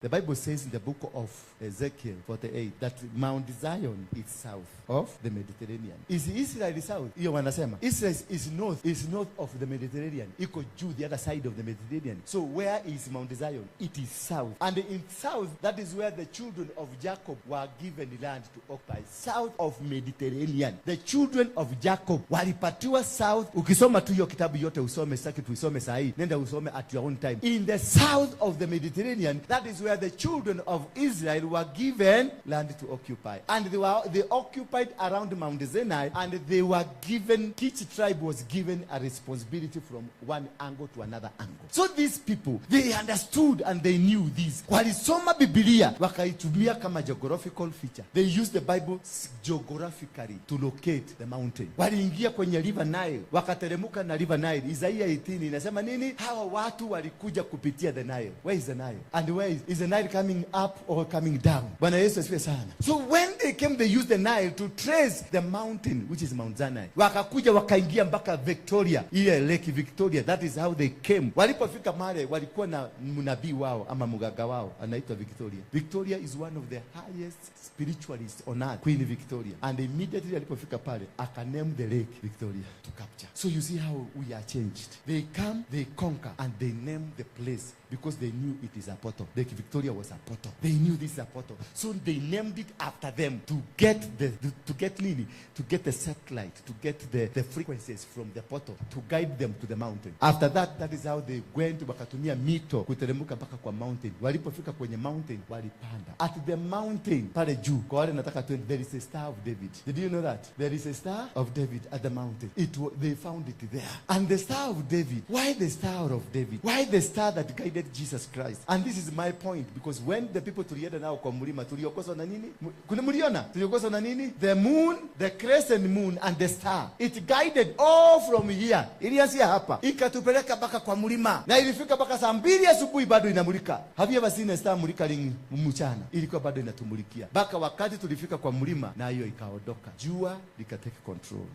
The Bible says in the book of Ezekiel 48 that Mount Zion is south of the Mediterranean. Is Israel south? Hiyo wanasema. Israel is north of the Mediterranean. Iko juu, the other side of the Mediterranean. So where is Mount Zion? It is south. And in south, that is where the children of Jacob were given land to occupy. South of Mediterranean. The children of Jacob walipatiwa south. Ukisoma tu hiyo kitabu yote usome, saki tuisome sahi. Nenda usome at your own time. In the south of the Mediterranean, that is where the children of Israel were given land to occupy. And they occupied around Mount Sinai, and they were given, each tribe was given a responsibility from one angle to another angle. So these people, they understood and they knew this. Walisoma Biblia, wakaitumia kama geographical feature. They used the Bible geographically to locate the mountain. Waliingia kwenye River Nile, wakateremuka na River Nile. Isaiah 18 inasema nini? Hawa watu walikuja kupitia the Nile. Where is the Nile? And where is the Nile coming up or coming down? Bwana Yesu asifiwe sana. So when they came, they used the Nile to trace the mountain, which is Mount Sinai. Wakakuja wakaingia mpaka Victoria, ile Lake Victoria. That is how they came. Walipofika mare, walikuwa na mnabii wao ama mganga wao anaitwa Victoria. Victoria is one of the highest spiritualists on earth, Queen Victoria. And immediately alipofika pale, akaname the Lake Victoria to capture. So you see how we are changed. They come, they conquer, and they name the place because they knew it is a portal. Lake Victoria was a portal. They knew this is a portal. So they named it after them to get the satellite, to get the frequencies from the portal, to guide them to the mountain. After that, that is how they went, wakatumia mito kuteremuka mpaka kwa mountain. Walipofika kwenye mountain, walipanda. At the mountain, pale juu, kwa wale nataka tuende, there is a Star of David. Did you know that? There is a Star of David at the mountain. They found it there. And the Star of David, why the Star of David? Why the star that guided Jesus Christ? And this is my point, because when the people tulienda nao kwa mlima, tuliokoswa na nini? Kuna mliona? Tuliokoswa na nini? The moon, the crescent moon, and the star. It guided all from here. Ilianzia hapa, ikatupeleka baka kwa mlima, na ilifika baka saa 2 asubuhi bado inamulika. Have you ever seen a star mulika ring mchana? Ilikuwa bado inatumulikia baka wakati tulifika kwa mlima, na hiyo ikaondoka, jua likatake control.